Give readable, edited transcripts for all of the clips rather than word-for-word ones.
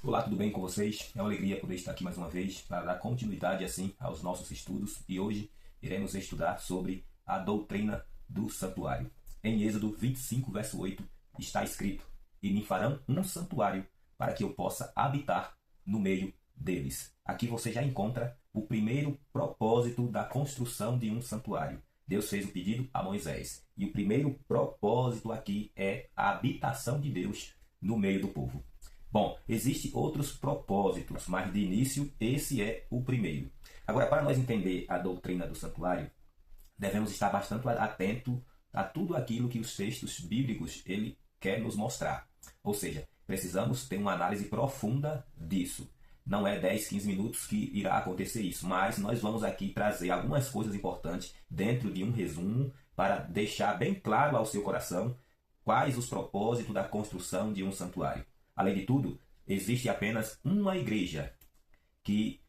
Olá, tudo bem com vocês? É uma alegria poder estar aqui mais uma vez para dar continuidade assim aos nossos estudos e hoje iremos estudar sobre a doutrina do santuário. Em Êxodo 25, verso 8 está escrito: "E me farão um santuário para que eu possa habitar no meio deles." Aqui você já encontra o primeiro propósito da construção de um santuário. Deus fez o pedido a Moisés e o primeiro propósito aqui é a habitação de Deus no meio do povo. Bom, existem outros propósitos, mas de início esse é o primeiro. Agora, para nós entender a doutrina do santuário, devemos estar bastante atento a tudo aquilo que os textos bíblicos ele quer nos mostrar. Ou seja, precisamos ter uma análise profunda disso. Não é 10, 15 minutos que irá acontecer isso, mas nós vamos aqui trazer algumas coisas importantes dentro de um resumo para deixar bem claro ao seu coração quais os propósitos da construção de um santuário. Além de tudo, existe apenas uma igreja que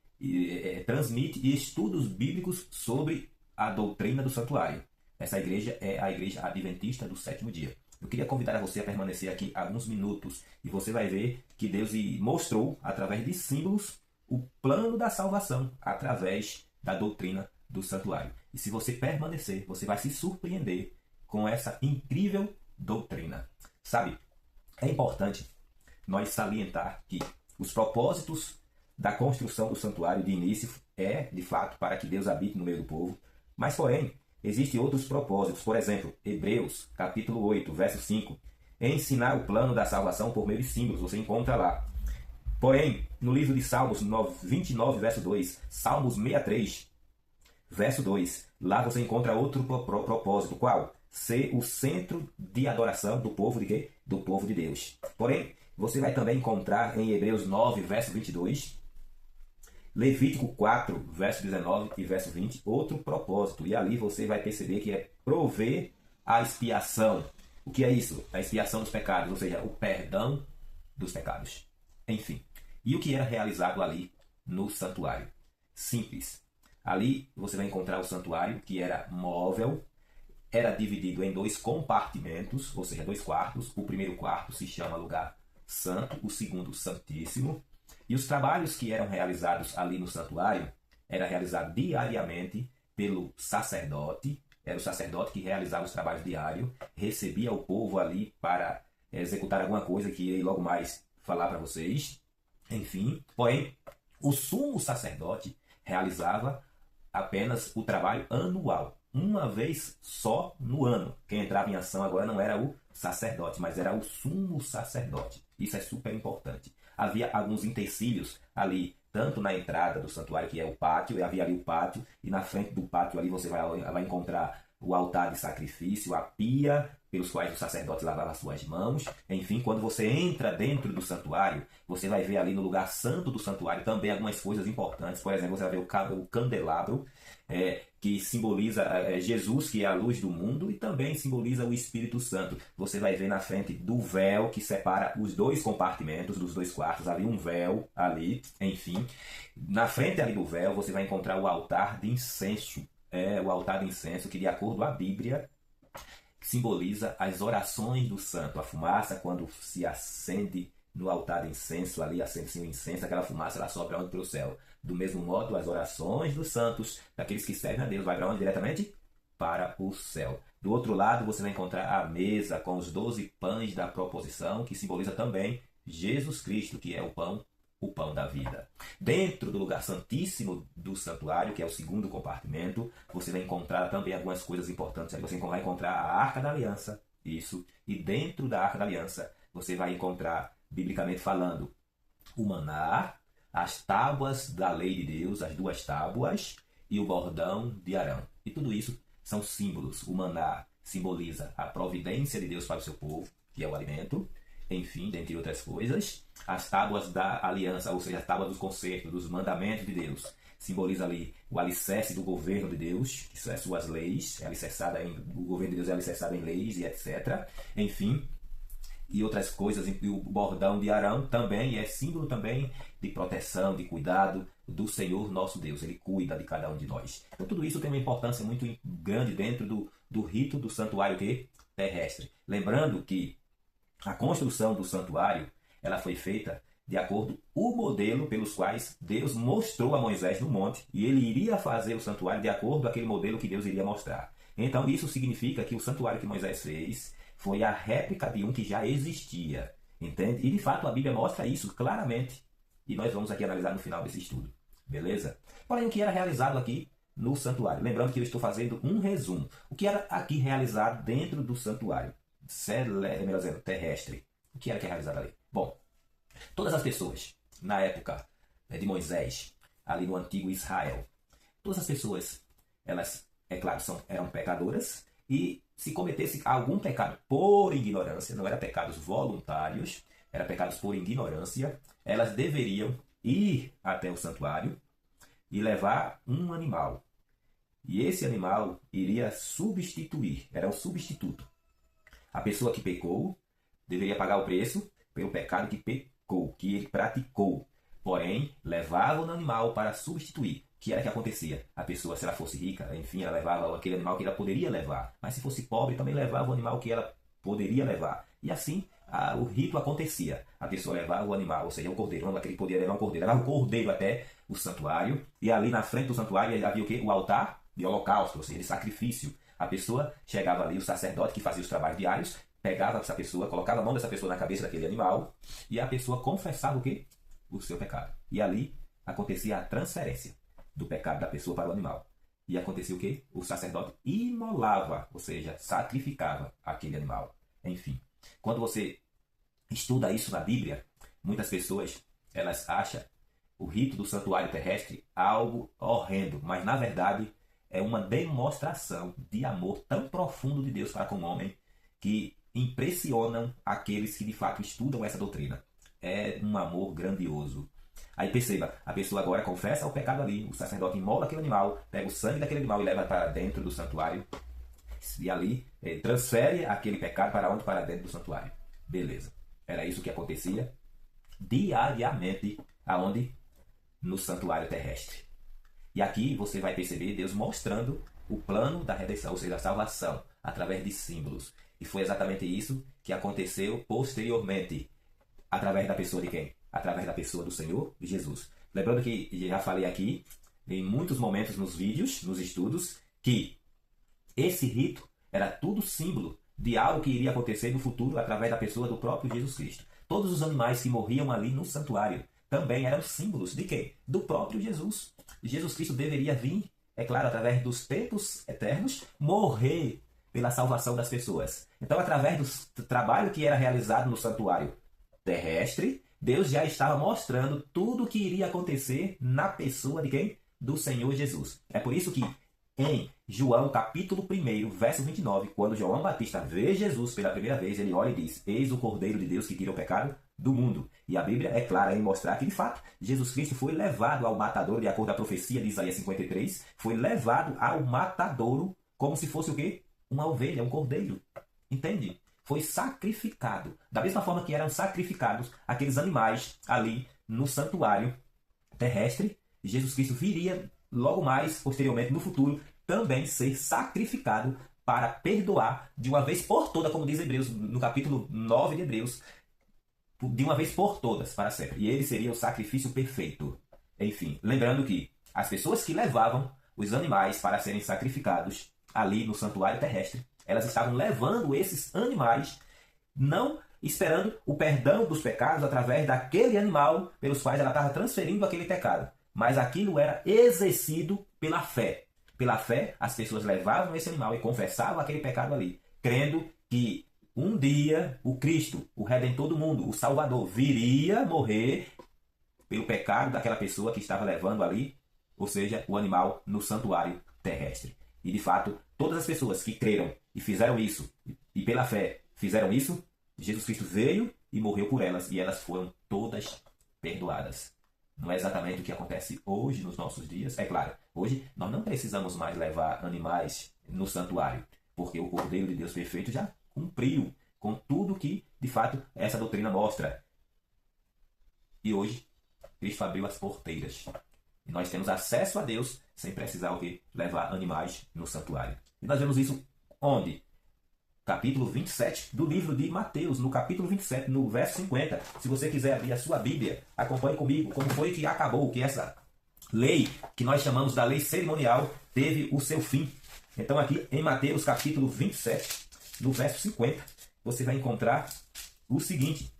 transmite estudos bíblicos sobre a doutrina do santuário. Essa igreja é a Igreja Adventista do Sétimo Dia. Eu queria convidar a você a permanecer aqui alguns minutos e você vai ver que Deus mostrou, através de símbolos, o plano da salvação através da doutrina do santuário. E se você permanecer, você vai se surpreender com essa incrível doutrina. Sabe, é importante nós salientar que os propósitos da construção do santuário de início é, de fato, para que Deus habite no meio do povo. Mas, porém, existem outros propósitos. Por exemplo, Hebreus, capítulo 8, verso 5. Ensinar o plano da salvação por meio de símbolos. Você encontra lá. Porém, no livro de Salmos 29, verso 2, Salmos 63, verso 2, lá você encontra outro propósito. Qual? Ser o centro de adoração do povo de quê? Do povo de Deus. Porém, você vai também encontrar em Hebreus 9, verso 22, Levítico 4, verso 19 e verso 20, outro propósito. E ali você vai perceber que é prover a expiação. O que é isso? A expiação dos pecados, ou seja, o perdão dos pecados. Enfim. E o que era realizado ali no santuário? Simples. Ali você vai encontrar o santuário, que era móvel, era dividido em dois compartimentos, ou seja, dois quartos. O primeiro quarto se chama lugar santo, o segundo santíssimo. E os trabalhos que eram realizados ali no santuário era realizado diariamente pelo sacerdote. Era o sacerdote que realizava os trabalhos diários, recebia o povo ali para executar alguma coisa que irei logo mais falar para vocês. Enfim, porém, o sumo sacerdote realizava apenas o trabalho anual, uma vez só no ano. Quem entrava em ação agora não era o sacerdote, mas era o sumo sacerdote. Isso é super importante. Havia alguns utensílios ali, tanto na entrada do santuário, que é o pátio, havia ali o pátio, e na frente do pátio ali você vai encontrar o altar de sacrifício, a pia, pelos quais o sacerdote lavava suas mãos. Enfim, quando você entra dentro do santuário, você vai ver ali no lugar santo do santuário também algumas coisas importantes. Por exemplo, você vai ver o candelabro, que simboliza Jesus, que é a luz do mundo, e também simboliza o Espírito Santo. Você vai ver na frente do véu que separa os dois compartimentos dos dois quartos, ali um véu ali, enfim. Na frente ali do véu você vai encontrar o altar de incenso. O altar de incenso que, de acordo com a Bíblia, simboliza as orações do santo. A fumaça, quando se acende no altar de incenso, ali acende-se o incenso, aquela fumaça ela sobe para onde? Para o céu. Do mesmo modo, as orações dos santos, daqueles que servem a Deus, vai para onde? Diretamente para o céu. Do outro lado, você vai encontrar a mesa com os 12 pães da proposição, que simboliza também Jesus Cristo, que é o pão da vida. Dentro do lugar santíssimo do santuário, que é o segundo compartimento, você vai encontrar também algumas coisas importantes. Aí você vai encontrar a Arca da Aliança, isso, e dentro da Arca da Aliança você vai encontrar, biblicamente falando, o maná, as tábuas da lei de Deus, as duas tábuas, e o bordão de Arão. E tudo isso são símbolos. O maná simboliza a providência de Deus para o seu povo, que é o alimento, enfim, dentre outras coisas. As tábuas da aliança, ou seja, as tábuas dos concertos, dos mandamentos de Deus, simboliza ali o alicerce do governo de Deus, que são as suas leis, o governo de Deus é alicerçado em leis e etc. Enfim, e outras coisas. E o bordão de Arão também é símbolo também de proteção, de cuidado do Senhor nosso Deus. Ele cuida de cada um de nós. Então tudo isso tem uma importância muito grande dentro do rito do santuário terrestre. Lembrando que a construção do santuário ela foi feita de acordo o modelo pelos quais Deus mostrou a Moisés no monte, e ele iria fazer o santuário de acordo com aquele modelo que Deus iria mostrar. Então isso significa que o santuário que Moisés fez foi a réplica de um que já existia, entende? E de fato a Bíblia mostra isso claramente, e nós vamos aqui analisar no final desse estudo, beleza? Porém, o que era realizado aqui no santuário? Lembrando que eu estou fazendo um resumo. O que era aqui realizado dentro do santuário terrestre? O que era que é realizado ali? Bom, todas as pessoas, na época de Moisés, ali no antigo Israel, todas as pessoas, elas, é claro, eram pecadoras, e se cometesse algum pecado por ignorância, não eram pecados voluntários, eram pecados por ignorância, elas deveriam ir até o santuário e levar um animal. E esse animal iria substituir, era o substituto. A pessoa que pecou deveria pagar o preço pelo pecado que pecou, que ele praticou. Porém, levava o animal para substituir. O que era que acontecia? A pessoa, se ela fosse rica, enfim, ela levava aquele animal que ela poderia levar. Mas se fosse pobre, também levava o animal que ela poderia levar. E assim, o rito acontecia. A pessoa levava o animal, ou seja, o cordeiro. Não aquele que poderia levar um cordeiro. Levava o cordeiro até o santuário. E ali na frente do santuário havia o quê? O altar de holocausto, ou seja, de sacrifício. A pessoa chegava ali, o sacerdote que fazia os trabalhos diários, pegava essa pessoa, colocava a mão dessa pessoa na cabeça daquele animal, e a pessoa confessava o quê? O seu pecado. E ali acontecia a transferência do pecado da pessoa para o animal. E acontecia o quê? O sacerdote imolava, ou seja, sacrificava aquele animal. Enfim, quando você estuda isso na Bíblia, muitas pessoas, elas acham o rito do santuário terrestre algo horrendo, mas na verdade é uma demonstração de amor tão profundo de Deus para com o homem que impressionam aqueles que de fato estudam essa doutrina. É um amor grandioso. Aí perceba, a pessoa agora confessa o pecado ali, o sacerdote imola aquele animal, pega o sangue daquele animal e leva para dentro do santuário, e ali transfere aquele pecado para onde? Para dentro do santuário. Beleza. Era isso que acontecia diariamente, aonde? No santuário terrestre. E aqui você vai perceber Deus mostrando o plano da redenção, ou seja, a salvação, através de símbolos. E foi exatamente isso que aconteceu posteriormente. Através da pessoa de quem? Através da pessoa do Senhor Jesus. Lembrando que já falei aqui, em muitos momentos nos vídeos, nos estudos, que esse rito era tudo símbolo de algo que iria acontecer no futuro através da pessoa do próprio Jesus Cristo. Todos os animais que morriam ali no santuário também eram símbolos de quem? Do próprio Jesus. Jesus Cristo deveria vir, é claro, através dos tempos eternos, morrer pela salvação das pessoas. Então, através do trabalho que era realizado no santuário terrestre, Deus já estava mostrando tudo o que iria acontecer na pessoa de quem? Do Senhor Jesus. É por isso que em João capítulo 1, verso 29, quando João Batista vê Jesus pela primeira vez, ele olha e diz: eis o Cordeiro de Deus que tira o pecado do mundo. E a Bíblia é clara em mostrar que, de fato, Jesus Cristo foi levado ao matadouro, de acordo com a profecia de Isaías 53, foi levado ao matadouro como se fosse o quê? Uma ovelha, um cordeiro. Entende? Foi sacrificado. Da mesma forma que eram sacrificados aqueles animais ali no santuário terrestre, Jesus Cristo viria logo mais, posteriormente, no futuro, também ser sacrificado para perdoar de uma vez por todas, como diz Hebreus, no capítulo 9 de Hebreus, de uma vez por todas, para sempre. E ele seria o sacrifício perfeito. Enfim, lembrando que as pessoas que levavam os animais para serem sacrificados ali no santuário terrestre, elas estavam levando esses animais, não esperando o perdão dos pecados através daquele animal pelos quais ela estava transferindo aquele pecado. Mas aquilo era exercido pela fé. Pela fé, as pessoas levavam esse animal e confessavam aquele pecado ali, crendo que um dia o Cristo, o Redentor do mundo, o Salvador, viria morrer pelo pecado daquela pessoa que estava levando ali, ou seja, o animal no santuário terrestre. E de fato, todas as pessoas que creram e fizeram isso, e pela fé fizeram isso, Jesus Cristo veio e morreu por elas, e elas foram todas perdoadas. Não é exatamente o que acontece hoje nos nossos dias. É claro, hoje nós não precisamos mais levar animais no santuário, porque o Cordeiro de Deus perfeito já cumpriu com tudo que, de fato, essa doutrina mostra. E hoje, Cristo abriu as porteiras. E nós temos acesso a Deus sem precisar levar animais no santuário. E nós vemos isso onde? capítulo 27 do livro de Mateus, no capítulo 27, no verso 50. Se você quiser abrir a sua Bíblia, acompanhe comigo como foi que acabou, que essa lei, que nós chamamos da lei cerimonial, teve o seu fim. Então aqui em Mateus capítulo 27, no verso 50, você vai encontrar o seguinte.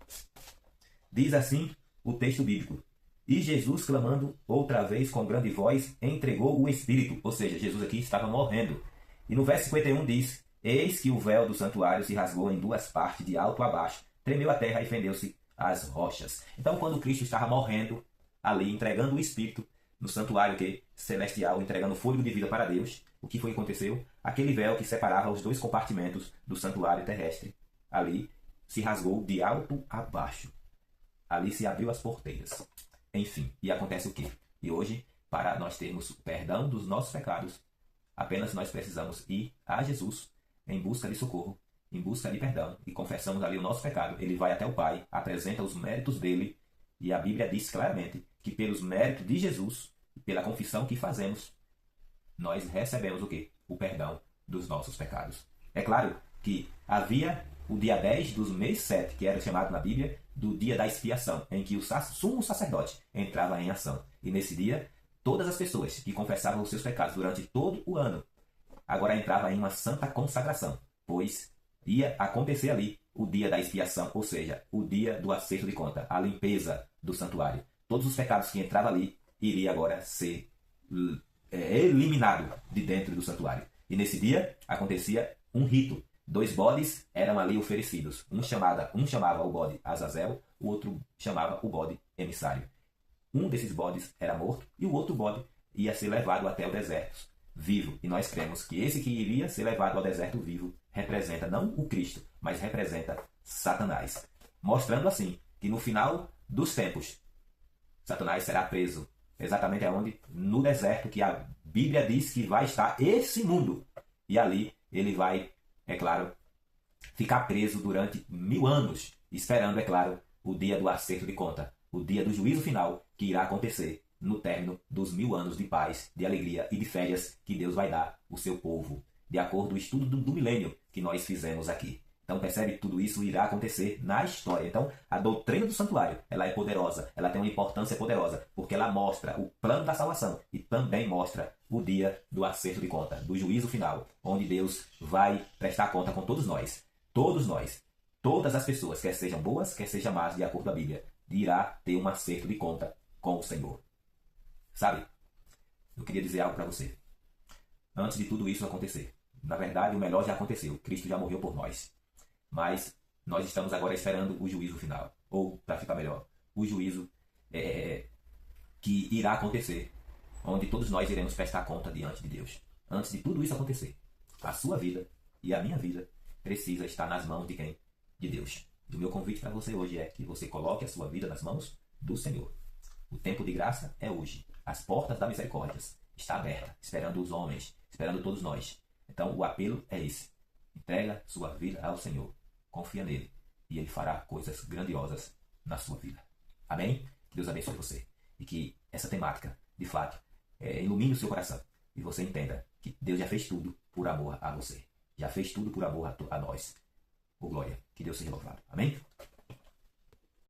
Diz assim o texto bíblico: e Jesus, clamando outra vez com grande voz, entregou o Espírito. Ou seja, Jesus aqui estava morrendo. E no verso 51 diz: eis que o véu do santuário se rasgou em duas partes, de alto a baixo. Tremeu a terra e fendeu-se as rochas. Então, quando Cristo estava morrendo, ali, entregando o Espírito, no santuário celestial, entregando fôlego de vida para Deus, o que foi que aconteceu? Aquele véu que separava os dois compartimentos do santuário terrestre, ali, se rasgou de alto a baixo. Ali se abriu as porteiras. Enfim, e acontece o quê? E hoje, para nós termos o perdão dos nossos pecados, apenas nós precisamos ir a Jesus em busca de socorro, em busca de perdão, e confessamos ali o nosso pecado. Ele vai até o Pai, apresenta os méritos dele, e a Bíblia diz claramente que pelos méritos de Jesus, pela confissão que fazemos, nós recebemos o quê? O perdão dos nossos pecados. É claro que havia o dia 10 do mês 7, que era chamado na Bíblia do dia da expiação, em que o sumo sacerdote entrava em ação. E nesse dia, todas as pessoas que confessavam os seus pecados durante todo o ano, agora entravam em uma santa consagração, pois ia acontecer ali o dia da expiação, ou seja, o dia do acerto de conta, a limpeza do santuário. Todos os pecados que entravam ali iriam agora ser eliminados de dentro do santuário. E nesse dia acontecia um rito. 2 bodes eram ali oferecidos. Um chamava o bode Azazel, o outro chamava o bode emissário. Um desses bodes era morto e o outro bode ia ser levado até o deserto vivo. E nós cremos que esse que iria ser levado ao deserto vivo representa não o Cristo, mas representa Satanás. Mostrando assim que no final dos tempos, Satanás será preso exatamente aonde? No deserto, que a Bíblia diz que vai estar esse mundo. E ali ele vai, é claro, ficar preso durante 1000 anos, esperando, é claro, o dia do acerto de conta, o dia do juízo final, que irá acontecer no término dos 1000 anos de paz, de alegria e de férias que Deus vai dar ao seu povo, de acordo com o estudo do milênio que nós fizemos aqui. Então percebe que tudo isso irá acontecer na história. Então a doutrina do santuário, ela é poderosa, ela tem uma importância poderosa, porque ela mostra o plano da salvação e também mostra o dia do acerto de conta, do juízo final, onde Deus vai prestar conta com todos nós, todas as pessoas, quer sejam boas, quer sejam más, de acordo com a Bíblia, irá ter um acerto de conta com o Senhor. Sabe? Eu queria dizer algo para você. Antes de tudo isso acontecer, na verdade o melhor já aconteceu, Cristo já morreu por nós. Mas nós estamos agora esperando o juízo final. Ou, para ficar melhor, o juízo que irá acontecer, onde todos nós iremos prestar conta diante de Deus. Antes de tudo isso acontecer, a sua vida e a minha vida precisa estar nas mãos de quem? De Deus. E o meu convite para você hoje é que você coloque a sua vida nas mãos do Senhor. O tempo de graça é hoje. As portas da misericórdia estão abertas, esperando os homens, esperando todos nós. Então o apelo é esse. Entrega sua vida ao Senhor. Confia nele e ele fará coisas grandiosas na sua vida. Amém? Que Deus abençoe você. E que essa temática, de fato, ilumine o seu coração. E você entenda que Deus já fez tudo por amor a você. Já fez tudo por amor a nós. Glória. Que Deus seja louvado. Amém?